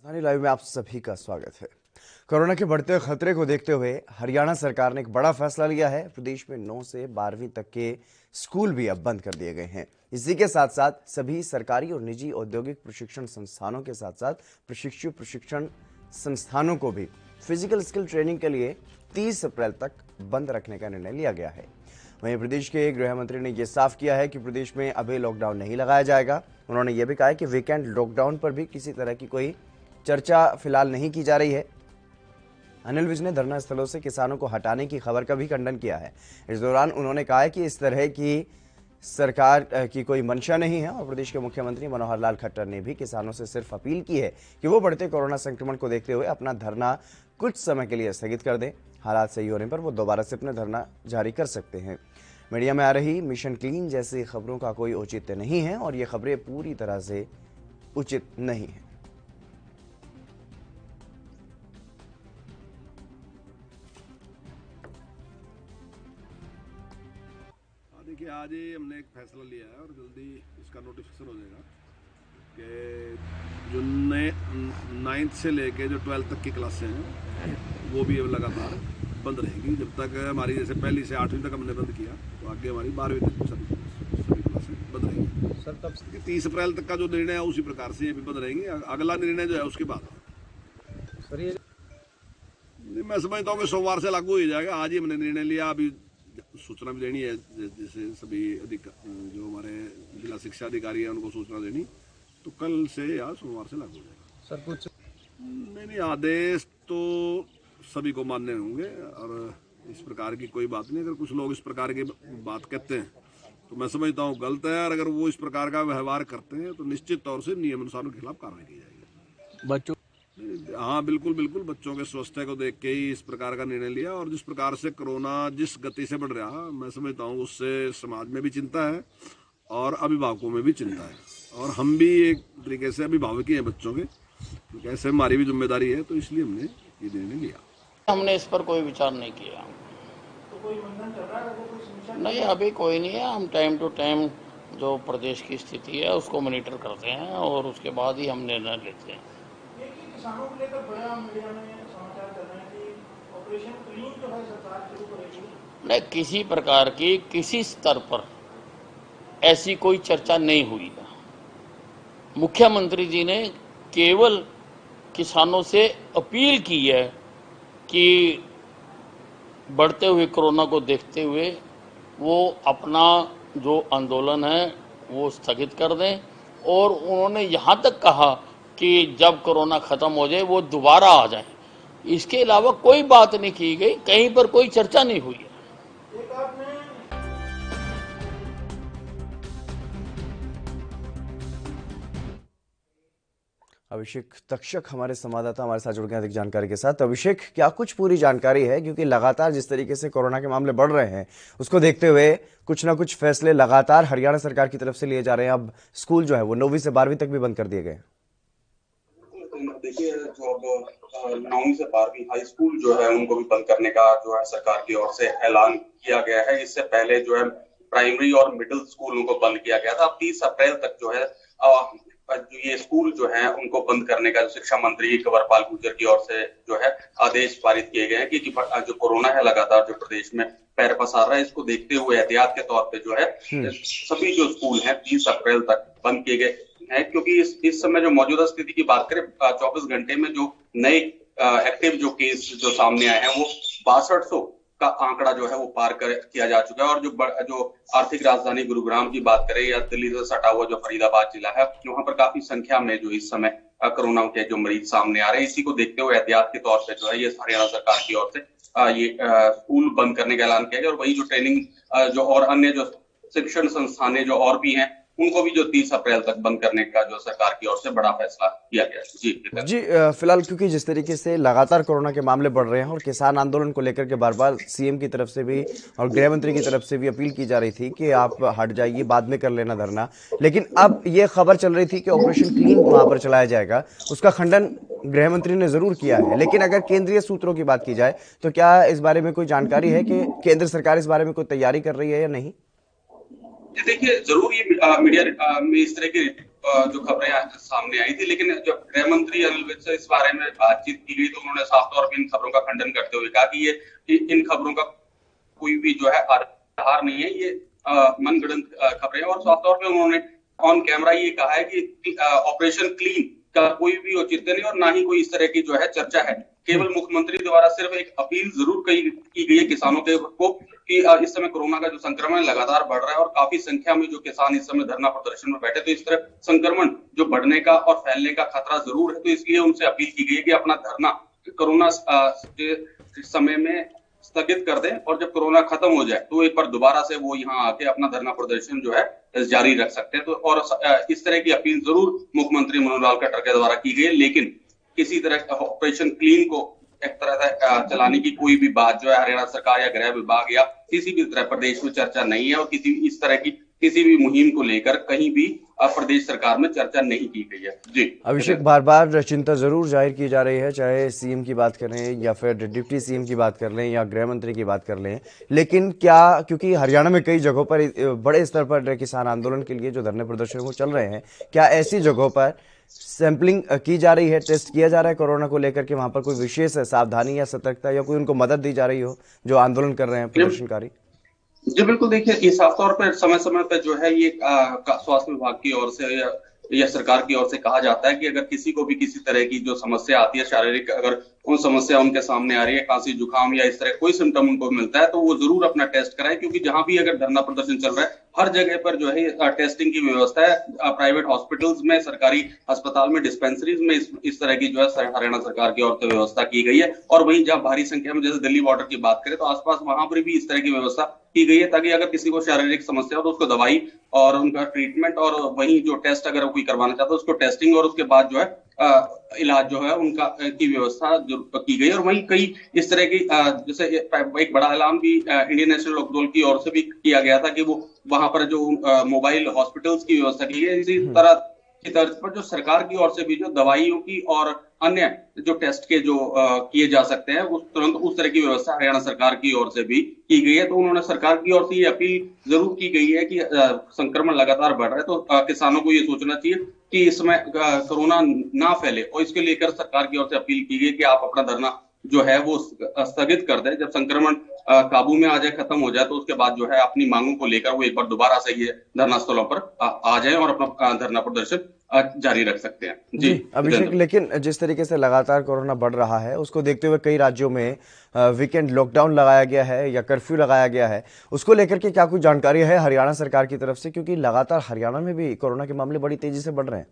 राजधानी लाइव में आप सभी का स्वागत है। कोरोना के बढ़ते खतरे को देखते हुए हरियाणा सरकार ने एक बड़ा फैसला लिया है। प्रदेश में 9 से 12वीं तक के स्कूल भी अब बंद कर दिए गए हैं। इसी के साथ साथ सभी सरकारी और निजी औद्योगिक प्रशिक्षण संस्थानों के साथ साथ प्रशिक्षण संस्थानों को भी फिजिकल स्किल ट्रेनिंग के लिए 30 अप्रैल तक बंद रखने का निर्णय लिया गया है। वहीं प्रदेश के गृह मंत्री ने यह साफ किया है कि प्रदेश में अभी लॉकडाउन नहीं लगाया जाएगा। उन्होंने यह भी कहा है कि वीकेंड लॉकडाउन पर भी किसी तरह की कोई चर्चा फिलहाल नहीं की जा रही है। अनिल विज ने धरना स्थलों से किसानों को हटाने की खबर का भी खंडन किया है। इस दौरान उन्होंने कहा है कि इस तरह की सरकार की कोई मंशा नहीं है और प्रदेश के मुख्यमंत्री मनोहर लाल खट्टर ने भी किसानों से सिर्फ अपील की है कि वो बढ़ते कोरोना संक्रमण को देखते हुए अपना धरना कुछ समय के लिए स्थगित कर दें। हालात सही होने पर वो दोबारा से अपना धरना जारी कर सकते हैं। मीडिया में आ रही मिशन क्लीन जैसी खबरों का कोई औचित्य नहीं है और ये खबरें पूरी तरह से उचित नहीं है। देखिए, आज ही हमने एक फैसला लिया है और जल्दी इसका नोटिफिकेशन हो जाएगा कि जो 9th से लेके जो 12th तक की क्लासें हैं वो भी अब लगातार बंद रहेगी। जब तक हमारी जैसे पहली से 8वीं तक हमने बंद किया तो आगे हमारी 12वीं तक सभी क्लासें बंद रहेंगी। सर तब 30 अप्रैल तक का जो निर्णय है उसी प्रकार से ये भी बंद रहेंगी। अगला निर्णय जो है उसके बाद सर ये मैं समझता हूँ कि सोमवार से लागू हो जाएगा। आज ही हमने निर्णय लिया, अभी सूचना भी देनी है जैसे सभी जो हमारे जिला शिक्षा अधिकारी हैं उनको सूचना देनी, तो कल से या सोमवार से लागू हो जाएगा। सर कुछ नहीं, आदेश तो सभी को मानने होंगे और इस प्रकार की कोई बात नहीं। अगर कुछ लोग इस प्रकार की बात कहते हैं तो मैं समझता हूँ गलत है, और अगर वो इस प्रकार का व्यवहार करते हैं तो निश्चित तौर से नियम अनुसार उनके खिलाफ कार्रवाई की जाएगी। बच्चों हाँ बिल्कुल बिल्कुल, बच्चों के स्वास्थ्य को देख के ही इस प्रकार का निर्णय लिया। और जिस प्रकार से कोरोना जिस गति से बढ़ रहा, मैं समझता हूँ उससे समाज में भी चिंता है और अभिभावकों में भी चिंता है, और हम भी एक तरीके से अभिभावक ही हैं बच्चों के, तो कैसे हमारी भी जिम्मेदारी है, तो इसलिए हमने ये निर्णय लिया। हमने इस पर कोई विचार नहीं किया। तो कोई मंथन चल रहा है, कोई समीक्षा नहीं, अभी कोई नहीं है। हम टाइम टू टाइम जो प्रदेश की स्थिति है उसको मॉनिटर करते हैं और उसके बाद ही हम निर्णय लेते हैं। किसानों को लेकर बड़ा मीडिया में समाचार चल रहे हैं कि ऑपरेशन क्लीन जो है सरकार शुरू करेगी। नहीं, किसी प्रकार की किसी स्तर पर ऐसी कोई चर्चा नहीं हुई है। मुख्यमंत्री जी ने केवल किसानों से अपील की है कि बढ़ते हुए कोरोना को देखते हुए वो अपना जो आंदोलन है वो स्थगित कर दें, और उन्होंने यहाँ तक कहा कि जब कोरोना खत्म हो जाए वो दोबारा आ जाए। इसके अलावा कोई बात नहीं की गई, कहीं पर कोई चर्चा नहीं हुई है। अभिषेक तक्षक हमारे संवाददाता हमारे साथ जुड़ गए अधिक जानकारी के साथ। अभिषेक, क्या कुछ पूरी जानकारी है, क्योंकि लगातार जिस तरीके से कोरोना के मामले बढ़ रहे हैं उसको देखते हुए कुछ ना कुछ फैसले लगातार हरियाणा सरकार की तरफ से लिए जा रहे हैं। अब स्कूल जो है वो 9वीं से 12वीं तक भी बंद कर दिए गए। देखिए, जो अब 9वीं से 12वीं हाई स्कूल जो है उनको भी बंद करने का जो है सरकार की ओर से ऐलान किया गया है। इससे पहले जो है प्राइमरी और मिडिल स्कूलों को बंद किया गया था। अब 30 अप्रैल तक जो है ये स्कूल जो है उनको बंद करने का शिक्षा मंत्री कंवरपाल गुर्जर की ओर से जो है आदेश पारित किए गए हैं कि जो कोरोना है लगातार जो प्रदेश में पैर पसार रहा है, इसको देखते हुए एहतियात के तौर पे जो है सभी जो स्कूल हैं 30 अप्रैल तक बंद किए गए हैं। क्योंकि इस समय जो मौजूदा स्थिति की बात करें, 24 घंटे में जो नए एक्टिव जो केस जो सामने आए हैं वो 6200 का आंकड़ा जो है वो पार किया जा चुका है। और जो आर्थिक राजधानी गुरुग्राम की बात करें या दिल्ली से सटा हुआ जो फरीदाबाद जिला है, वहां पर काफी संख्या में जो इस समय कोरोना के जो मरीज सामने आ रहे हैं, इसी को देखते हुए एहतियात के तौर पे जो है ये हरियाणा सरकार की ओर से ये स्कूल बंद करने का ऐलान किया गया। और वही जो ट्रेनिंग जो और अन्य जो शिक्षण संस्थानें जो और भी हैं उनको भी जो 30 अप्रैल तक बंद करने का जो सरकार की ओर से बड़ा फैसला किया गया। जी फिलहाल क्योंकि जिस तरीके से लगातार कोरोना के मामले बढ़ रहे हैं और किसान आंदोलन को लेकर के बार बार सीएम की तरफ से भी और गृह मंत्री की तरफ से भी अपील की जा रही थी कि आप हट जाइए, बाद में कर लेना धरना, लेकिन अब ये खबर चल रही थी कि ऑपरेशन क्लीन वहां पर चलाया जाएगा। उसका खंडन गृह मंत्री ने जरूर किया है, लेकिन अगर केंद्रीय सूत्रों की बात की जाए तो क्या इस बारे में कोई जानकारी है कि केंद्र सरकार इस बारे में कोई तैयारी कर रही है या नहीं? देखिए, जरूर ये मीडिया में इस तरह की जो खबरें सामने आई थी, लेकिन जब गृह मंत्री अनिल विज से इस बारे में बातचीत की गई तो उन्होंने साफ तौर पर इन खबरों का खंडन करते हुए कहा कि ये इन खबरों का कोई भी जो है आधार नहीं है, ये मनगढ़ंत खबरें हैं। और साफ तौर पे उन्होंने ऑन कैमरा ये कहा है कि ऑपरेशन क्लीन का कोई भी औचित्य नहीं और ना ही कोई इस तरह की जो है चर्चा है। केवल मुख्यमंत्री द्वारा सिर्फ एक अपील जरूर की गई है किसानों को कि इस समय कोरोना का जो संक्रमण लगातार बढ़ रहा है और काफी संख्या में जो किसान इस समय धरना प्रदर्शन में बैठे, तो इस तरह संक्रमण जो बढ़ने का और फैलने का खतरा जरूर है, तो इसलिए उनसे अपील की गई है कि अपना धरना कोरोना समय में स्थगित कर दें और जब कोरोना खत्म हो जाए तो एक बार दोबारा से वो यहाँ आके अपना धरना प्रदर्शन जो है जारी रख सकते हैं। तो और इस तरह की अपील जरूर मुख्यमंत्री मनोहर लाल खट्टर के द्वारा की गई, लेकिन किसी तरह ऑपरेशन क्लीन को एक तरह से चलाने की कोई भी बात जो है हरियाणा सरकार या गृह विभाग या किसी भी तरह प्रदेश में चर्चा नहीं है और किसी इस तरह की किसी भी मुहिम को लेकर कहीं भी प्रदेश सरकार में चर्चा नहीं की गई है। जी अभिषेक, बार बार चिंता जरूर जाहिर की जा रही है, चाहे सीएम की बात करें या फिर डिप्टी सीएम की बात कर लें या गृह मंत्री की बात कर लें, लेकिन क्या, क्योंकि हरियाणा में कई जगहों पर बड़े स्तर पर किसान आंदोलन के लिए जो धरने प्रदर्शन वो चल रहे हैं, क्या ऐसी जगहों पर सैंपलिंग की जा रही है, टेस्ट किया जा रहा है कोरोना को लेकर के, वहां पर कोई विशेष सावधानी या सतर्कता या कोई उनको मदद दी जा रही हो जो आंदोलन कर रहे हैं प्रदर्शनकारी? जी बिल्कुल, देखिए ये साफ तौर पर समय समय पर जो है ये स्वास्थ्य विभाग की ओर से या सरकार की ओर से कहा जाता है कि अगर किसी को भी किसी तरह की जो समस्या आती है शारीरिक, अगर उन समस्या उनके सामने आ रही है, खांसी जुकाम या इस तरह कोई सिम्टम उनको मिलता है तो वो जरूर अपना टेस्ट कराएं, क्योंकि जहां भी अगर धरना प्रदर्शन चल रहा है हर जगह पर जो है टेस्टिंग की व्यवस्था है। प्राइवेट हॉस्पिटल्स में, सरकारी अस्पताल में, डिस्पेंसरीज में इस तरह की जो है हरियाणा सरकार की ओर से व्यवस्था की गई है। और वहीं जहां भारी संख्या में जैसे दिल्ली बॉर्डर की बात करें तो आसपास वहां पर भी इस तरह की व्यवस्था की गई है, ताकि अगर किसी को शारीरिक समस्या हो तो उसको दवाई और उनका ट्रीटमेंट और वहीं जो टेस्ट अगर कोई करवाना चाहता है उसको टेस्टिंग और उसके बाद जो है इलाज जो है उनका की व्यवस्था की गई। और वहीं कई इस तरह की जैसे एक बड़ा ऐलान भी इंडियन नेशनल लोकदल की ओर से भी किया गया था कि वो वहां पर जो मोबाइल हॉस्पिटल्स की व्यवस्था की गई। इसी तरह की तर्ज पर जो सरकार की ओर से भी जो दवाइयों की और अन्य जो टेस्ट के जो किए जा सकते हैं उस तुरंत उस तरह की व्यवस्था हरियाणा सरकार की ओर से भी की गई है। तो उन्होंने सरकार की ओर से ये अपील जरूर की गई है कि संक्रमण लगातार बढ़ रहा है तो किसानों को ये सोचना चाहिए कि इस समय कोरोना ना फैले, और इसके लेकर सरकार की ओर से अपील की गई कि आप अपना धरना जो है वो स्थगित कर दें। जब संक्रमण काबू में आ जाए, खत्म हो जाए, तो उसके बाद जो है अपनी मांगों को लेकर वो एक बार दोबारा से ये धरना स्थलों पर आ जाए और अपना धरना प्रदर्शन जारी रख सकते हैं। जी अभिषेक, लेकिन जिस तरीके से लगातार कोरोना बढ़ रहा है उसको देखते हुए कई राज्यों में वीकेंड लॉकडाउन लगाया गया है या कर्फ्यू लगाया गया है, उसको लेकर के क्या कुछ जानकारी है हरियाणा सरकार की तरफ से, क्योंकि लगातार हरियाणा में भी कोरोना के मामले बड़ी तेजी से बढ़ रहे हैं?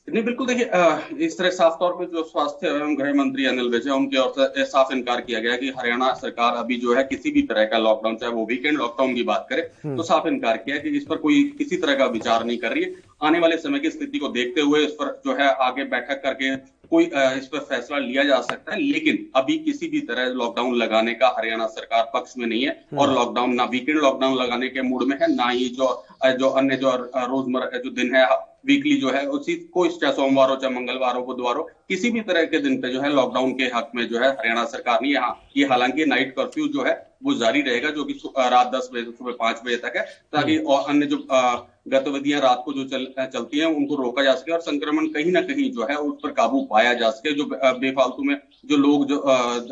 नहीं बिल्कुल, देखिए इस तरह साफ तौर पे जो स्वास्थ्य एवं गृह मंत्री अनिल विज है उनकी ओर से साफ इनकार किया गया कि हरियाणा सरकार अभी जो है किसी भी तरह का लॉकडाउन, चाहे वो वीकेंड लॉकडाउन की बात करे तो साफ इनकार किया कि इस पर कोई किसी तरह का विचार नहीं कर रही है। आने वाले समय की स्थिति को देखते हुए इस पर जो है आगे बैठक करके कोई इस पर फैसला लिया जा सकता है, लेकिन अभी किसी भी तरह लॉकडाउन लगाने का हरियाणा सरकार पक्ष में नहीं है। और लॉकडाउन ना वीकेंड लॉकडाउन लगाने के मूड में है, ना ही जो अन्य जो रोजमर्रा जो दिन है वीकली जो है उसी को, चाहे सोमवार हो चाहे मंगलवार हो बुधवार हो, किसी भी तरह के दिन पे जो है लॉकडाउन के हक में जो है हरियाणा सरकार ने यहाँ ये हालांकि नाइट कर्फ्यू जो है वो जारी रहेगा, जो कि रात 10 बजे से सुबह 5 बजे तक है, ताकि और अन्य जो गतिविधियां रात को जो चलती हैं उनको रोका जा सके और संक्रमण कहीं ना कहीं जो है उस पर काबू पाया जा सके। जो बेफालतू में जो लोग जो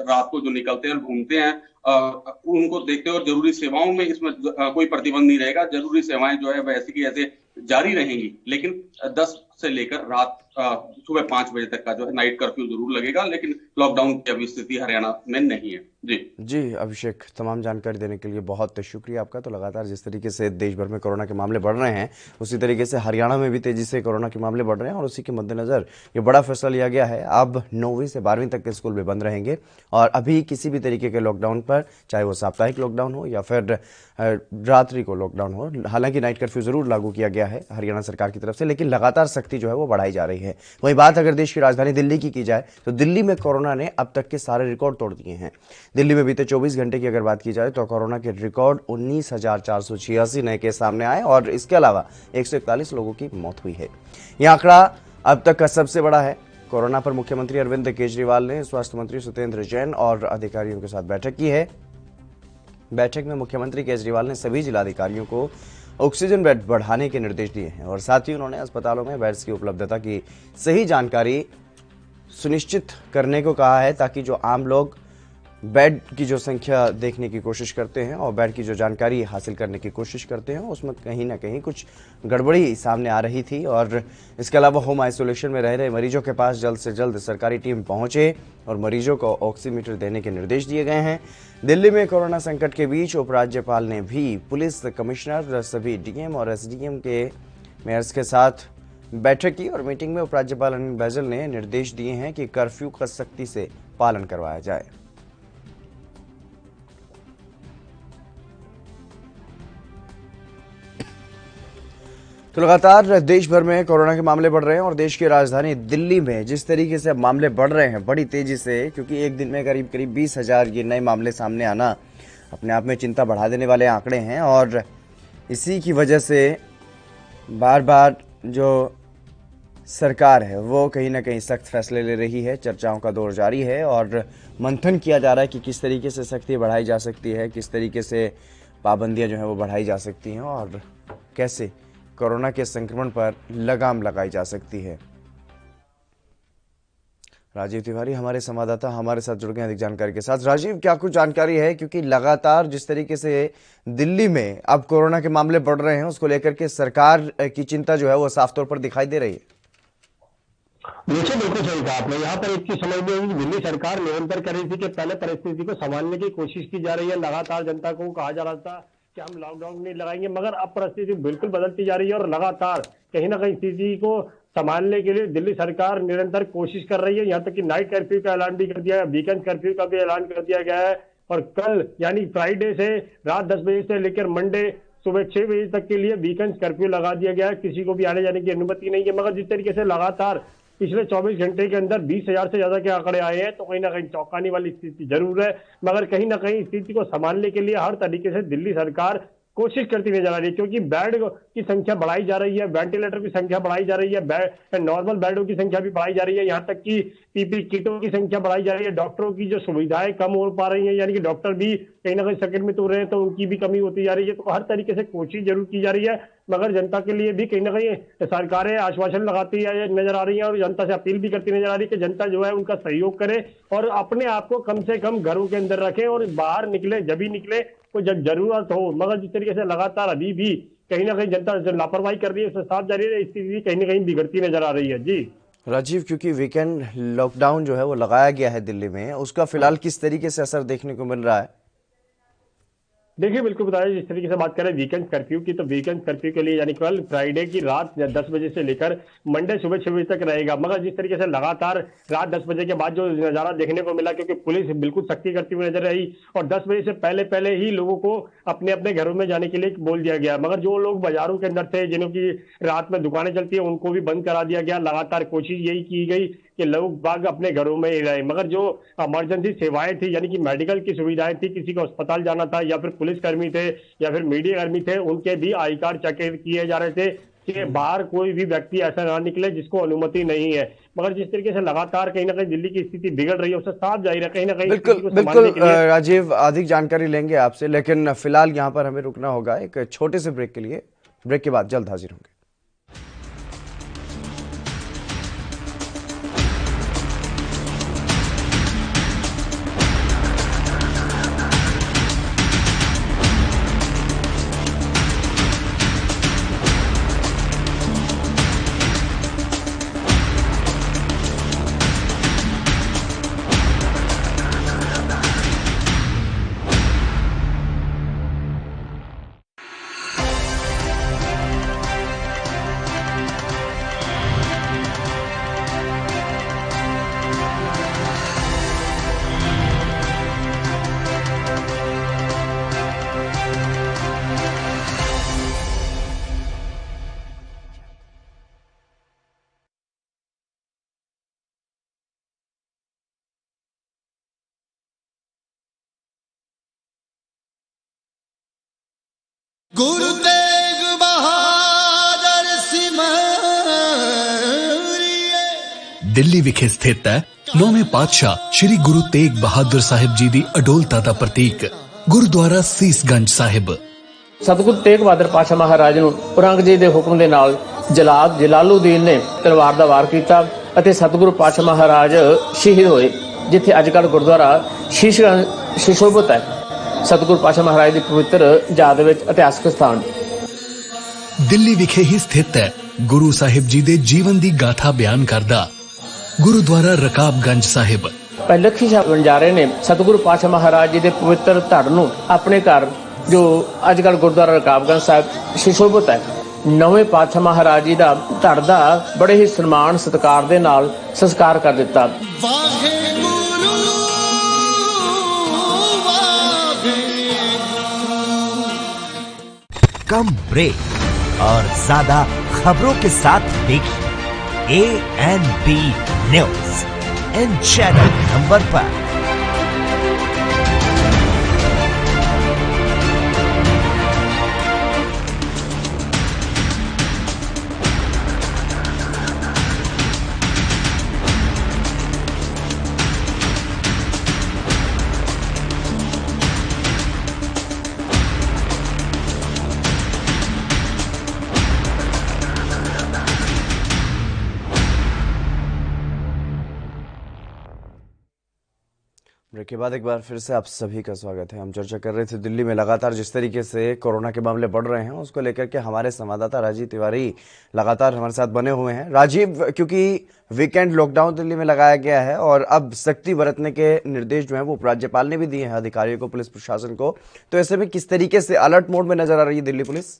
रात को जो निकलते हैं और घूमते हैं उनको देखते हुए जरूरी सेवाओं में इसमें कोई प्रतिबंध नहीं रहेगा। जरूरी सेवाएं जो है वैसे की ऐसे जारी रहेंगी, लेकिन 10 से लेकर रात सुबह 5 बजे तक का जो है नाइट कर्फ्यू जरूर लगेगा, लेकिन लॉकडाउन की अभी स्थिति हरियाणा में नहीं है। जी अभिषेक, तमाम जानकारी देने के लिए बहुत शुक्रिया आपका। तो लगातार जिस तरीके से देश भर में कोरोना के मामले बढ़ रहे हैं उसी तरीके से हरियाणा में भी तेजी से कोरोना के मामले बढ़ रहे हैं और उसी के मद्देनजर ये बड़ा फैसला लिया गया है। अब 9वीं से 12वीं तक के स्कूल भी बंद रहेंगे और अभी किसी भी तरीके के लॉकडाउन पर, चाहे वो साप्ताहिक लॉकडाउन हो या फिर रात्रि को लॉकडाउन हो, हालांकि नाइट कर्फ्यू जरूर लागू किया गया है हरियाणा सरकार की तरफ से, लेकिन लगातार सख्ती जो है वो बढ़ाई जा रही है। वही बात अगर देश की राजधानी दिल्ली की जाए तो दिल्ली में कोरोना ने अब तक के सारे रिकॉर्ड तोड़ दिए हैं। दिल्ली में बीते 24 घंटे की अगर बात की जाए तो कोरोना के रिकॉर्ड 19,486 नए केस सामने आए और इसके अलावा 141 लोगों की मौत हुई है। यह आंकड़ा अब तक का सबसे बड़ा है। कोरोना पर मुख्यमंत्री अरविंद केजरीवाल ने स्वास्थ्य मंत्री सत्येंद्र जैन और अधिकारियों के साथ बैठक की है। बैठक में मुख्यमंत्री केजरीवाल ने सभी जिलाधिकारियों को ऑक्सीजन बेड बढ़ाने के निर्देश दिए हैं और साथ ही उन्होंने अस्पतालों में बेड्स की उपलब्धता की सही जानकारी सुनिश्चित करने को कहा है, ताकि जो आम लोग बेड की जो संख्या देखने की कोशिश करते हैं और बेड की जो जानकारी हासिल करने की कोशिश करते हैं, उसमें कहीं ना कहीं कुछ गड़बड़ी सामने आ रही थी। और इसके अलावा होम आइसोलेशन में रह रहे मरीजों के पास जल्द से जल्द सरकारी टीम पहुंचे और मरीजों को ऑक्सीमीटर देने के निर्देश दिए गए हैं। दिल्ली में कोरोना संकट के बीच उपराज्यपाल ने भी पुलिस कमिश्नर, सभी डीएम और एसडीएम के मेयर्स के साथ बैठक की और मीटिंग में उपराज्यपाल अनिल बैजल ने निर्देश दिए हैं कि कर्फ्यू का सख्ती से पालन करवाया जाए। तो लगातार देश भर में कोरोना के मामले बढ़ रहे हैं और देश की राजधानी दिल्ली में जिस तरीके से मामले बढ़ रहे हैं बड़ी तेजी से, क्योंकि एक दिन में करीब 20,000 ये नए मामले सामने आना अपने आप में चिंता बढ़ा देने वाले आंकड़े हैं। और इसी की वजह से बार बार जो सरकार है वो कहीं ना कहीं सख्त फैसले ले रही है। चर्चाओं का दौर जारी है और मंथन किया जा रहा है कि किस तरीके से सख्ती बढ़ाई जा सकती है, किस तरीके से पाबंदियां जो है वो बढ़ाई जा सकती हैं और कैसे कोरोना के संक्रमण पर लगाम लगाई जा सकती है। राजीव तिवारी हमारे संवाददाता हमारे साथ जुड़ गए अधिक जानकारी के साथ। राजीव, क्या कुछ जानकारी है, क्योंकि लगातार जिस तरीके से दिल्ली में अब कोरोना के मामले बढ़ रहे हैं उसको लेकर के सरकार की चिंता जो है वो साफ तौर पर दिखाई दे रही है। देखिए, बिल्कुल सही कहा आपने। यहाँ पर एक चीज समझ में आई, दिल्ली सरकार निरंतर कर रही थी कि पहले परिस्थिति को संभालने की कोशिश की जा रही है। लगातार जनता को कहा जा रहा था कि हम लॉकडाउन नहीं लगाएंगे, मगर अब परिस्थिति बिल्कुल बदलती जा रही है और लगातार कहीं ना कहीं स्थिति को संभालने के लिए दिल्ली सरकार निरंतर कोशिश कर रही है। यहाँ तक कि नाइट कर्फ्यू का ऐलान भी कर दिया है, वीकेंड कर्फ्यू का भी ऐलान कर दिया गया है और कल यानी फ्राइडे से रात 10 बजे से लेकर मंडे सुबह 6 बजे तक के लिए वीकेंड कर्फ्यू लगा दिया गया है। किसी को भी आने जाने की अनुमति नहीं है। मगर जिस तरीके से लगातार पिछले 24 घंटे के अंदर 20,000 से ज्यादा के आंकड़े आए हैं, तो कहीं ना कहीं चौंकाने वाली स्थिति जरूर है। मगर कहीं ना कहीं स्थिति को संभालने के लिए हर तरीके से दिल्ली सरकार कोशिश करती नजर आ रही है, क्योंकि बेड की संख्या बढ़ाई जा रही है, वेंटिलेटर की संख्या बढ़ाई जा रही है, नॉर्मल बेडों की संख्या भी बढ़ाई जा रही है, यहाँ तक कि पीपी किटों की संख्या बढ़ाई जा रही है। डॉक्टरों की जो सुविधाएं कम हो पा रही है, यानी कि डॉक्टर भी कहीं ना कहीं संकट में तो रहे हैं, तो उनकी भी कमी होती जा रही है। तो हर तरीके से कोशिश जरूर की जा रही है, मगर जनता के लिए भी कहीं ना कहीं सरकारें आश्वासन लगाती नजर आ रही है और जनता से अपील भी करती नजर आ रही है कि जनता जो है उनका सहयोग करे और अपने आप को कम से कम घरों के अंदर रखें और बाहर निकले जब भी निकले कोई जब जरूरत हो। मगर जिस तरीके से लगातार अभी भी कहीं ना कहीं जनता जो लापरवाही कर रही है उससे साफ जारी है, स्थिति कहीं ना कहीं बिगड़ती नजर आ रही है। जी राजीव, क्योंकि वीकेंड लॉकडाउन जो है वो लगाया गया है दिल्ली में, उसका फिलहाल किस तरीके से असर देखने को मिल रहा है? देखिए, बिल्कुल बताया, जिस तरीके से बात करें वीकेंड कर्फ्यू की, तो वीकेंड कर्फ्यू के लिए यानी कल फ्राइडे की रात 10 बजे से लेकर मंडे सुबह 6 बजे तक रहेगा। मगर जिस तरीके से लगातार रात 10 बजे के बाद जो नजारा देखने को मिला, क्योंकि पुलिस बिल्कुल सख्ती करती हुई नजर आई और 10 बजे से पहले ही लोगों को अपने अपने घरों में जाने के लिए बोल दिया गया। मगर जो लोग बाजारों के अंदर थे, जिन्हों की रात में दुकानें चलती है, उनको भी बंद करा दिया गया। लगातार कोशिश यही की गई कि लोग बाग अपने घरों में ही रहे। मगर जो इमरजेंसी सेवाएं थी, यानी कि मेडिकल की सुविधाएं थी, किसी को अस्पताल जाना था या फिर पुलिसकर्मी थे या फिर मीडिया कर्मी थे, उनके भी आई कार्ड चेक किए जा रहे थे कि बाहर कोई भी व्यक्ति ऐसा ना निकले जिसको अनुमति नहीं है। मगर जिस तरीके से लगातार कहीं ना कहीं दिल्ली की स्थिति बिगड़ रही है, उससे साफ जाहिर है कहीं ना कहीं बिल्कुल राजीव, अधिक जानकारी लेंगे आपसे, लेकिन फिलहाल यहाँ पर हमें रुकना होगा एक छोटे से ब्रेक के लिए। ब्रेक के बाद जल्द हाजिर होंगे। गुरु तेग बहादुर सिमरिए। दिल्ली विखे स्थित है 9वें पातशाह श्री गुरु तेग बहादुर साहिब जी दी अडोलता दा प्रतीक गुरुद्वारा सीसगंज साहिब। ਸਤਿਗੁਰੂ ਤੇਗ ਬਹਾਦਰ ਪਾਤਸ਼ਾਹ ਮਹਾਰਾਜ ਨੂੰ ਔਰੰਗਜ਼ੇਬ ਦੇ ਹੁਕਮ ਦੇ ਨਾਲ ਜਲਾਦ ਜਲਾਲੂਦੀਨ ਨੇ ਤਲਵਾਰ ਦਾ ਵਾਰ ਕੀਤਾ ਅਤੇ ਸਤਿਗੁਰੂ ਪਾਤਸ਼ਾਹ ਮਹਾਰਾਜ ਸ਼ਹੀਦ ਹੋਏ, ਜਿੱਥੇ ਅੱਜ ਕੱਲ੍ਹ ਗੁਰਦੁਆਰਾ ਸ਼ਿਸ਼ੋਭਤ ਹੈ। ਸਤਿਗੁਰੂ ਪਾਤਸ਼ਾਹ ਮਹਾਰਾਜ ਦੀ ਪਵਿੱਤਰ ਯਾਦ ਵਿੱਚ ਇਤਿਹਾਸਕ ਸਥਾਨ ਦਿੱਲੀ ਵਿਖੇ ਹੀ ਸਥਿਤ ਹੈ ਗੁਰੂ ਸਾਹਿਬ ਜੀ ਦੇ ਜੀਵਨ ਦੀ ਗਾਥਾ ਬਿਆਨ ਕਰਦਾ ਗੁਰਦੁਆਰਾ ਰਕਾਬਗੰਜ ਸਾਹਿਬ। ਲੱਖੀ ਸਾਹਿਬ ਵਣਜਾਰੇ ਨੇ ਸਤਿਗੁਰੂ ਪਾਤਸ਼ਾਹ ਮਹਾਰਾਜ ਜੀ ਦੇ ਪਵਿੱਤਰ ਧੜ ਨੂੰ ਆਪਣੇ ਘਰ ਜੋ ਅੱਜ ਕੱਲ੍ਹ ਗੁਰਦੁਆਰਾ ਰਕਾਬਗੰਜ ਸਾਹਿਬ ਸ਼ਿਸ਼ੋਭਤ ਹੈ, ਨਵੇਂ ਪਾਤਸ਼ਾਹ ਮਹਾਰਾਜ ਜੀ ਦਾ ਧੜ ਦਾ ਬੜੇ ਹੀ ਸਨਮਾਨ ਸਤਿਕਾਰ ਦੇ ਨਾਲ ਸੰਸਕਾਰ ਕਰ ਦਿੱਤਾ। कम ब्रेक और ज्यादा खबरों के साथ देखिए ANB news in channel number पर। ब्रेक के बाद एक बार फिर से आप सभी का स्वागत है। हम चर्चा कर रहे थे दिल्ली में लगातार जिस तरीके से कोरोना के मामले बढ़ रहे हैं उसको लेकर के हमारे संवाददाता राजीव तिवारी लगातार हमारे साथ बने हुए हैं। राजीव, क्योंकि वीकेंड लॉकडाउन दिल्ली में लगाया गया है और अब सख्ती बरतने के निर्देश जो हैं वो उपराज्यपाल ने भी दिए हैं अधिकारियों को, पुलिस प्रशासन को, तो ऐसे में किस तरीके से अलर्ट मोड में नजर आ रही है दिल्ली पुलिस?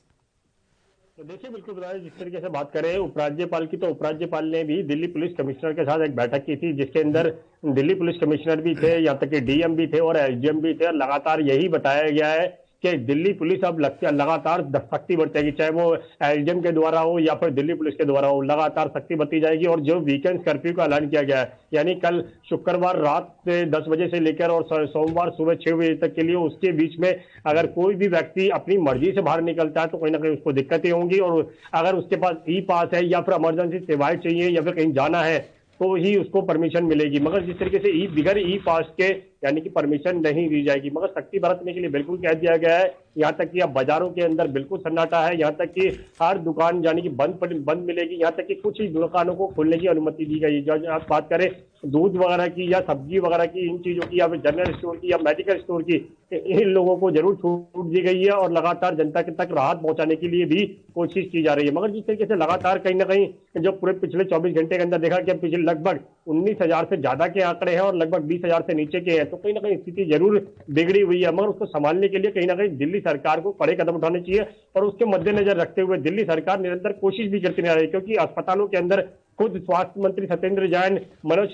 तो देखिए, बिल्कुल बताया, जिस तरीके से बात करें उपराज्यपाल की, तो उपराज्यपाल ने भी दिल्ली पुलिस कमिश्नर के साथ एक बैठक की थी, जिसके अंदर दिल्ली पुलिस कमिश्नर भी थे, यहाँ तक कि डीएम भी थे और एसडीएम भी थे। लगातार यही बताया गया है कि दिल्ली पुलिस अब लगातार सख्ती बरतेगी, चाहे वो एसडीएम के द्वारा हो या फिर दिल्ली पुलिस के द्वारा हो, लगातार सख्ती बरती जाएगी। और जो वीकेंड कर्फ्यू का ऐलान किया गया है, यानी कल शुक्रवार रात से 10 बजे से लेकर और सोमवार सुबह 6 बजे तक के लिए, उसके बीच में अगर कोई भी व्यक्ति अपनी मर्जी से बाहर निकलता है तो कहीं ना कहीं उसको दिक्कतें होंगी। और अगर उसके पास ई पास है या फिर इमरजेंसी सेवाएं चाहिए या फिर कहीं जाना है तो ही उसको परमिशन मिलेगी, मगर जिस तरीके से बिगर ई पास के यानी कि परमिशन नहीं दी जाएगी। मगर सख्ती बरतने के लिए बिल्कुल कह दिया गया है। यहाँ तक कि अब बाजारों के अंदर बिल्कुल सन्नाटा है, यहाँ तक कि हर दुकान यानी कि बंद मिलेगी, यहाँ तक कि कुछ ही दुकानों को खोलने की अनुमति दी गई है। आप बात करें दूध वगैरह की या सब्जी वगैरह की, इन चीजों की, या फिर जनरल स्टोर की या मेडिकल स्टोर की, इन लोगों को जरूर छूट दी गई है और लगातार जनता के तक राहत पहुंचाने के लिए भी कोशिश की जा रही है। मगर जिस तरीके से लगातार कहीं ना कहीं जो पूरे पिछले 24 घंटे के अंदर देखा कि पिछले लगभग 19,000 से ज्यादा के आंकड़े हैं और लगभग 20,000 से नीचे के हैं, तो कहीं ना कहीं स्थिति जरूर बिगड़ी हुई है। मगर उसको संभालने के लिए कहीं ना कहीं दिल्ली सरकार को कड़े कदम उठाने चाहिए और उसके मद्देनजर रखते हुए दिल्ली सरकार निरंतर कोशिश भी करती रही है, क्योंकि अस्पतालों के अंदर खुद स्वास्थ्य मंत्री सत्येंद्र जैन, मनोज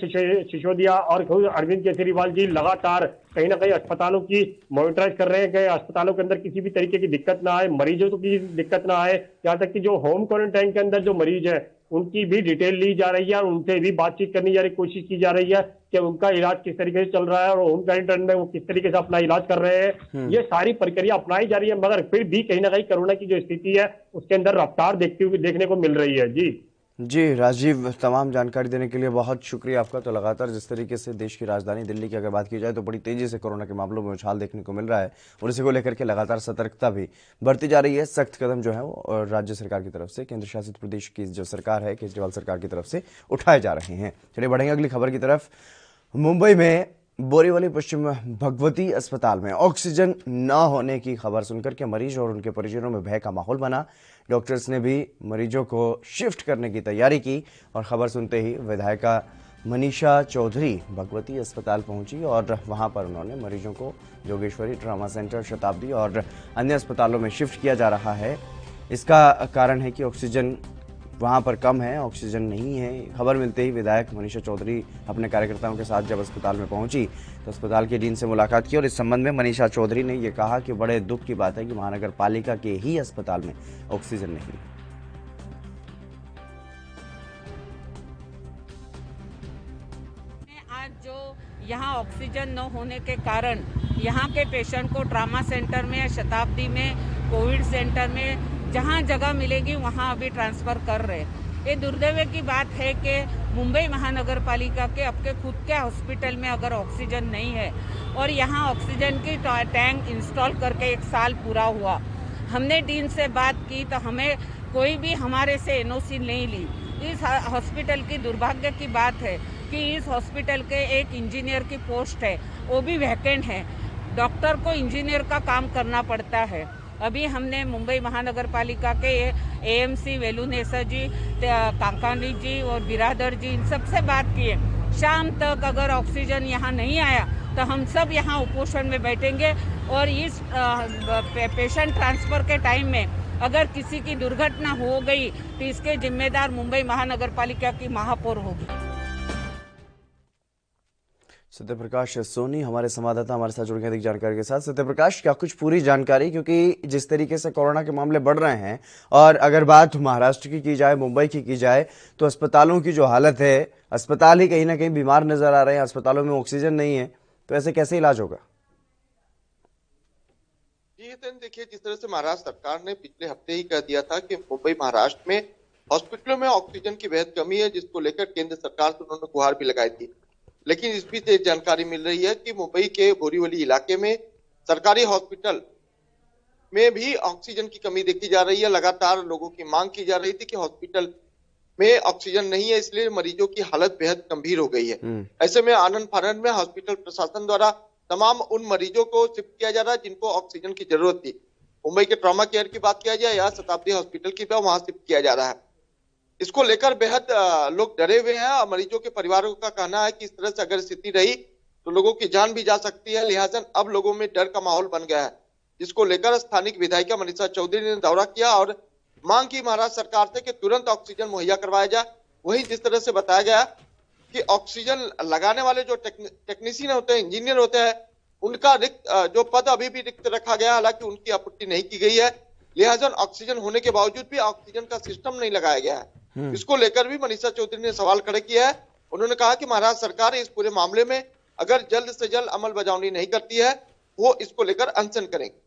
सिसोदिया और खुद अरविंद केजरीवाल जी लगातार कहीं ना कहीं अस्पतालों की मॉनिटराइज कर रहे हैं कि अस्पतालों के अंदर किसी भी तरीके की दिक्कत ना आए, मरीजों की दिक्कत ना आए। यहाँ तक कि जो होम क्वारंटाइन के अंदर जो मरीज है उनकी भी डिटेल ली जा रही है और उनसे भी बातचीत करनी जा रही, कोशिश की जा रही है कि उनका इलाज किस तरीके से चल रहा है और होम क्वारंटाइन में वो किस तरीके से अपना इलाज कर रहे हैं। ये सारी प्रक्रिया अपनाई जा रही है, मगर फिर भी कहीं ना कहीं कोरोना की जो स्थिति है उसके अंदर रफ्तार देखने को मिल रही है। जी राजीव, तमाम जानकारी देने के लिए बहुत शुक्रिया आपका। तो लगातार जिस तरीके से देश की राजधानी दिल्ली की अगर बात की जाए तो बड़ी तेजी से कोरोना के मामलों में उछाल देखने को मिल रहा है और इसी को लेकर के लगातार सतर्कता भी बढ़ती जा रही है। सख्त कदम जो है वो राज्य सरकार की तरफ से, केंद्र शासित प्रदेश की जो सरकार है केजरीवाल सरकार की तरफ से उठाए जा रहे हैं। चलिए बढ़ेंगे अगली खबर की तरफ। मुंबई में बोरीवली पश्चिम भगवती अस्पताल में ऑक्सीजन न होने की खबर सुनकर के मरीज और उनके परिजनों में भय का माहौल बना। डॉक्टर्स ने भी मरीजों को शिफ्ट करने की तैयारी की और खबर सुनते ही विधायिका मनीषा चौधरी भगवती अस्पताल पहुंची और वहां पर उन्होंने मरीजों को जोगेश्वरी ट्रॉमा सेंटर, शताब्दी और अन्य अस्पतालों में शिफ्ट किया जा रहा है। इसका कारण है कि ऑक्सीजन वहां पर कम है, ऑक्सीजन नहीं है। खबर मिलते ही विधायक मनीषा चौधरी अपने कार्यकर्ताओं के साथ जब अस्पताल में पहुंची तो अस्पताल के डीन से मुलाकात की और इस संबंध में मनीषा चौधरी ने यह कहा कि बड़े दुख की बात है कि महानगर पालिका के ही अस्पताल में ऑक्सीजन नहीं। आज जो यहाँ ऑक्सीजन न होने के कारण यहाँ के पेशेंट को ट्रामा सेंटर में, शताब्दी में, कोविड सेंटर में जहाँ जगह मिलेगी वहाँ अभी ट्रांसफर कर रहे। ये दुर्दैव की बात है कि मुंबई महानगर पालिका के आपके खुद के हॉस्पिटल में अगर ऑक्सीजन नहीं है और यहाँ ऑक्सीजन की टैंक इंस्टॉल करके 1 साल पूरा हुआ, हमने डीन से बात की तो हमें कोई भी हमारे से एनओसी नहीं ली। इस हॉस्पिटल की दुर्भाग्य की बात है कि इस हॉस्पिटल के एक इंजीनियर की पोस्ट है, वो भी वैकेंट है। डॉक्टर को इंजीनियर का काम करना पड़ता है। अभी हमने मुंबई महानगर पालिका के एएमसी वेलुनेसा जी, कांकानी जी और बिरादर जी, इन सबसे बात की है। शाम तक अगर ऑक्सीजन यहाँ नहीं आया तो हम सब यहाँ उपोषण में बैठेंगे और इस पेशेंट ट्रांसफर के टाइम में अगर किसी की दुर्घटना हो गई तो इसके जिम्मेदार मुंबई महानगर पालिका की महापौर होगी। सत्यप्रकाश सोनी हमारे संवाददाता हमारे साथ जुड़ गए अधिक जानकारी के साथ। सत्यप्रकाश, क्या कुछ पूरी जानकारी, क्योंकि जिस तरीके से कोरोना के मामले बढ़ रहे हैं और अगर बात महाराष्ट्र की जाए, मुंबई की जाए, तो अस्पतालों की जो हालत है, अस्पताल ही कहीं ना कहीं बीमार नजर आ रहे हैं, अस्पतालों में ऑक्सीजन नहीं है, तो ऐसे कैसे इलाज होगा? जी देखिए, जिस तरह से महाराष्ट्र सरकार ने पिछले हफ्ते ही कह दिया था कि मुंबई महाराष्ट्र में हॉस्पिटलों में ऑक्सीजन की बेहद कमी है, जिसको लेकर केंद्र सरकार से उन्होंने गुहार भी लगाई थी। लेकिन इस बीच एक जानकारी मिल रही है कि मुंबई के बोरीवली इलाके में सरकारी हॉस्पिटल में भी ऑक्सीजन की कमी देखी जा रही है। लगातार लोगों की मांग की जा रही थी कि हॉस्पिटल में ऑक्सीजन नहीं है, इसलिए मरीजों की हालत बेहद गंभीर हो गई है। ऐसे में आनंद फानंद में हॉस्पिटल प्रशासन द्वारा तमाम उन मरीजों को शिफ्ट किया जा रहा है जिनको ऑक्सीजन की जरूरत थी। मुंबई के ट्रॉमा केयर की बात किया जाए या शताब्दी हॉस्पिटल की, वहां शिफ्ट किया जा रहा है। इसको लेकर बेहद लोग डरे हुए हैं और मरीजों के परिवारों का कहना है कि इस तरह से अगर स्थिति रही तो लोगों की जान भी जा सकती है। लिहाजा अब लोगों में डर का माहौल बन गया है, जिसको लेकर स्थानीय विधायिका मनीषा चौधरी ने दौरा किया और मांग की महाराष्ट्र सरकार से कि तुरंत ऑक्सीजन मुहैया करवाया जाए। वहीं जिस तरह से बताया गया कि ऑक्सीजन लगाने वाले जो टेक्नीशियन होते हैं, इंजीनियर होते हैं, उनका रिक्त जो पद अभी भी रिक्त रखा गया, हालांकि उनकी आपूर्ति नहीं की गई है। लिहाजा ऑक्सीजन होने के बावजूद भी ऑक्सीजन का सिस्टम नहीं लगाया गया है। इसको लेकर भी मनीषा चौधरी ने सवाल खड़े किया है। उन्होंने कहा कि महाराष्ट्र सरकार इस पूरे मामले में अगर जल्द से जल्द अमल बजावनी नहीं करती है, वो इसको लेकर अनशन करेंगे।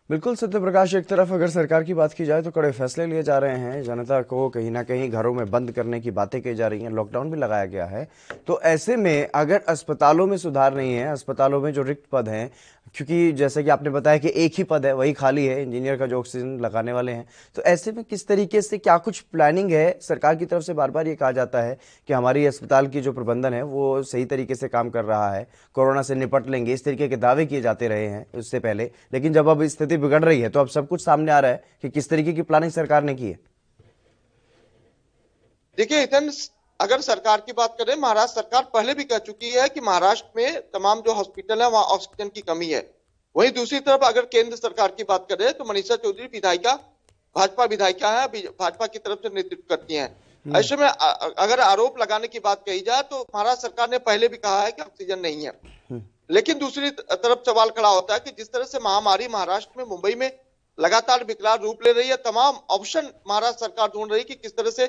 बिल्कुल सत्यप्रकाश, एक तरफ अगर सरकार की बात की जाए तो कड़े फैसले लिए जा रहे हैं, जनता को कहीं ना कहीं घरों में बंद करने की बातें की जा रही हैं, लॉकडाउन भी लगाया गया है। तो ऐसे में अगर अस्पतालों में सुधार नहीं है, अस्पतालों में जो रिक्त पद हैं, क्योंकि जैसे कि आपने बताया कि एक ही पद है, वही खाली है, इंजीनियर का जो ऑक्सीजन लगाने वाले हैं, तो ऐसे में किस तरीके से क्या कुछ प्लानिंग है सरकार की तरफ से? बार बार ये कहा जाता है कि हमारी अस्पताल की जो प्रबंधन है वो सही तरीके से काम कर रहा है, कोरोना से निपट लेंगे, इस तरीके के दावे किए जाते रहे हैं उससे पहले। लेकिन जब अब स्थिति बिगड़ रही है तो अब सब कुछ सामने आ रहा है कि किस तरीके की प्लानिंग सरकार ने की है। देखिए इधर अगर सरकार की बात करें, महाराष्ट्र सरकार पहले भी कह चुकी है कि महाराष्ट्र में तमाम जो हॉस्पिटल है वहां ऑक्सीजन की कमी है। वहीं दूसरी तरफ अगर केंद्र सरकार की बात करें तो मनीषा चौधरी विधायिका, भाजपा विधायिका है, भाजपा की तरफ से नेतृत्व करती हैं। ऐसे में अगर आरोप लगाने की बात कही जाए तो महाराष्ट्र सरकार ने पहले भी कहा है कि ऑक्सीजन नहीं है। लेकिन दूसरी तरफ सवाल खड़ा होता है कि जिस तरह से महामारी महाराष्ट्र में, मुंबई में लगातार विकराल रूप ले रही है, तमाम ऑप्शन महाराष्ट्र सरकार ढूंढ रही है कि किस तरह से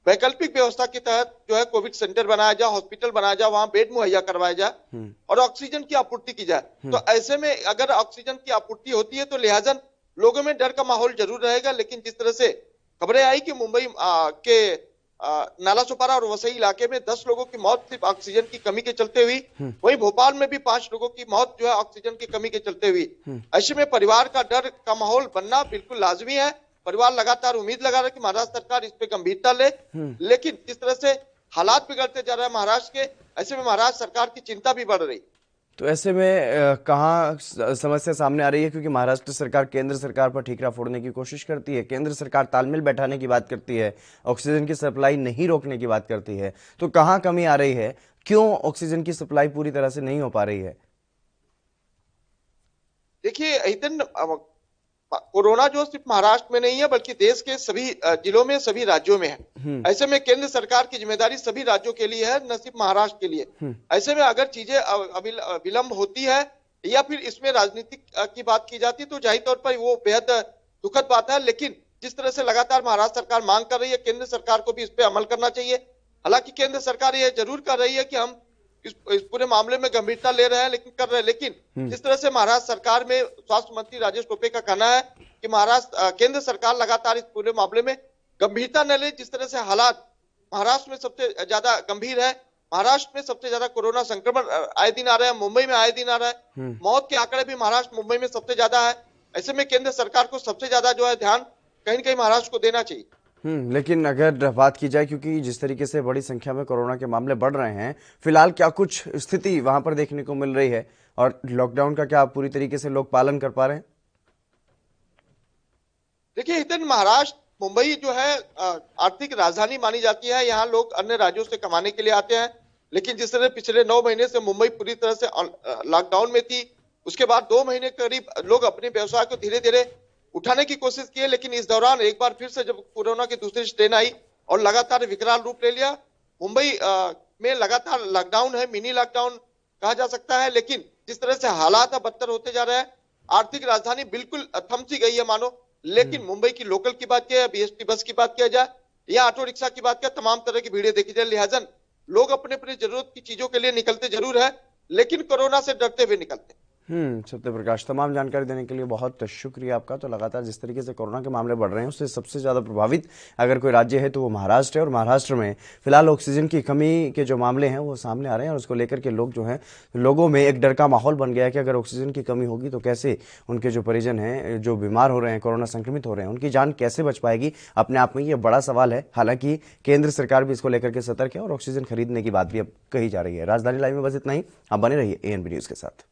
वैकल्पिक व्यवस्था के तहत जो है कोविड सेंटर बनाया जाए, हॉस्पिटल बनाया जाए, वहां बेड मुहैया करवाया जाए और ऑक्सीजन की आपूर्ति की जाए। तो ऐसे में अगर ऑक्सीजन की आपूर्ति होती है तो लिहाजा लोगों में डर का माहौल जरूर रहेगा। लेकिन जिस तरह से खबरें आई कि मुंबई के नालासोपारा और वसई इलाके में 10 लोगों की मौत सिर्फ ऑक्सीजन की कमी के चलते हुई, वहीं भोपाल में भी 5 लोगों की मौत जो है ऑक्सीजन की कमी के चलते हुई। ऐसे में परिवार का डर का माहौल बनना बिल्कुल लाजमी है। परिवार लगातार उम्मीद लगा रहा है कि महाराष्ट्र सरकार इस पे गंभीरता ले, लेकिन जिस तरह से हालात बिगड़ते जा रहे हैं महाराष्ट्र के, ऐसे में महाराष्ट्र सरकार की चिंता भी बढ़ रही। तो ऐसे में कहाँ समस्या सामने आ रही है? क्योंकि महाराष्ट्र सरकार केंद्र सरकार पर ठीकरा फोड़ने की कोशिश करती है, केंद्र सरकार तालमेल बैठाने की बात करती है, ऑक्सीजन की सप्लाई नहीं रोकने की बात करती है, तो कहाँ कमी आ रही है? क्यों ऑक्सीजन की सप्लाई पूरी तरह से नहीं हो पा रही है? देखिए कोरोना जो सिर्फ महाराष्ट्र में नहीं है बल्कि देश के सभी जिलों में, सभी राज्यों में है। ऐसे में केंद्र सरकार की जिम्मेदारी सभी राज्यों के लिए है, न सिर्फ महाराष्ट्र के लिए। ऐसे में अगर चीजें विलंब होती है या फिर इसमें राजनीतिक की बात की जाती है तो जाहिर तौर पर वो बेहद दुखद बात है। लेकिन जिस तरह से लगातार महाराष्ट्र सरकार मांग कर रही है, केंद्र सरकार को भी इस पे अमल करना चाहिए। हालांकि केंद्र सरकार ये जरूर कर रही है कि हम इस पूरे मामले में गंभीरता ले रहे हैं, लेकिन जिस तरह से महाराष्ट्र सरकार में स्वास्थ्य मंत्री राजेश टोपे का कहना है कि केंद्र सरकार लगातार इस पूरे मामले में गंभीरता न ले। जिस तरह से हालात महाराष्ट्र में सबसे ज्यादा गंभीर है, महाराष्ट्र में सबसे ज्यादा कोरोना संक्रमण आए दिन आ रहा है, मुंबई में आए दिन आ रहा है, मौत के आंकड़े भी महाराष्ट्र मुंबई में सबसे ज्यादा है। ऐसे में केंद्र सरकार को सबसे ज्यादा जो है ध्यान कहीं न कहीं महाराष्ट्र को देना चाहिए। लेकिन अगर बात की जाए, क्योंकि जिस तरीके से बड़ी संख्या में कोरोना के मामले बढ़ रहे हैं, फिलहाल क्या कुछ स्थिति वहां पर देखने को मिल रही है और लॉकडाउन का क्या पूरी तरीके से लोग पालन कर पा रहे हैं? देखिए हितेन, महाराष्ट्र मुंबई जो है आर्थिक राजधानी मानी जाती है। यहाँ लोग अन्य राज्यों से कमाने के लिए आते हैं, लेकिन जिस तरह पिछले 9 महीने से मुंबई पूरी तरह से लॉकडाउन में थी, उसके बाद 2 महीने करीब लोग अपने व्यवसाय को धीरे धीरे उठाने की कोशिश की है। लेकिन इस दौरान एक बार फिर से जब कोरोना की दूसरी स्ट्रेन आई और लगातार विकराल रूप ले लिया, मुंबई में लगातार लॉकडाउन है, मिनी लॉकडाउन कहा जा सकता है। लेकिन जिस तरह से हालात बदतर होते जा रहे हैं, आर्थिक राजधानी बिल्कुल थम सी गई है मानो। लेकिन मुंबई की लोकल की बात किया, बीएसटी बस की बात किया जाए या ऑटो रिक्शा की बात किया, तमाम तरह की भीड़ें देखी जाए। लिहाजा लोग अपने अपनी जरूरत की चीजों के लिए निकलते जरूर है, लेकिन कोरोना से डरते हुए निकलते। सत्य प्रकाश, तमाम जानकारी देने के लिए बहुत शुक्रिया आपका। तो लगातार जिस तरीके से कोरोना के मामले बढ़ रहे हैं, उससे सबसे ज्यादा प्रभावित अगर कोई राज्य है तो वो महाराष्ट्र है। और महाराष्ट्र में फिलहाल ऑक्सीजन की कमी के जो मामले हैं वो सामने आ रहे हैं और उसको लेकर के लोग जो हैं, लोगों में एक डर का माहौल बन गया है कि अगर ऑक्सीजन की कमी होगी तो कैसे उनके जो परिजन हैं, जो बीमार हो रहे हैं, कोरोना संक्रमित हो रहे हैं, उनकी जान कैसे बच पाएगी। अपने आप में ये बड़ा सवाल है। हालांकि केंद्र सरकार भी इसको लेकर के सतर्क है और ऑक्सीजन खरीदने की बात भी अब कही जा रही है। राजधानी लाइव में बस इतना ही। आप बने रहिए ANB न्यूज के साथ।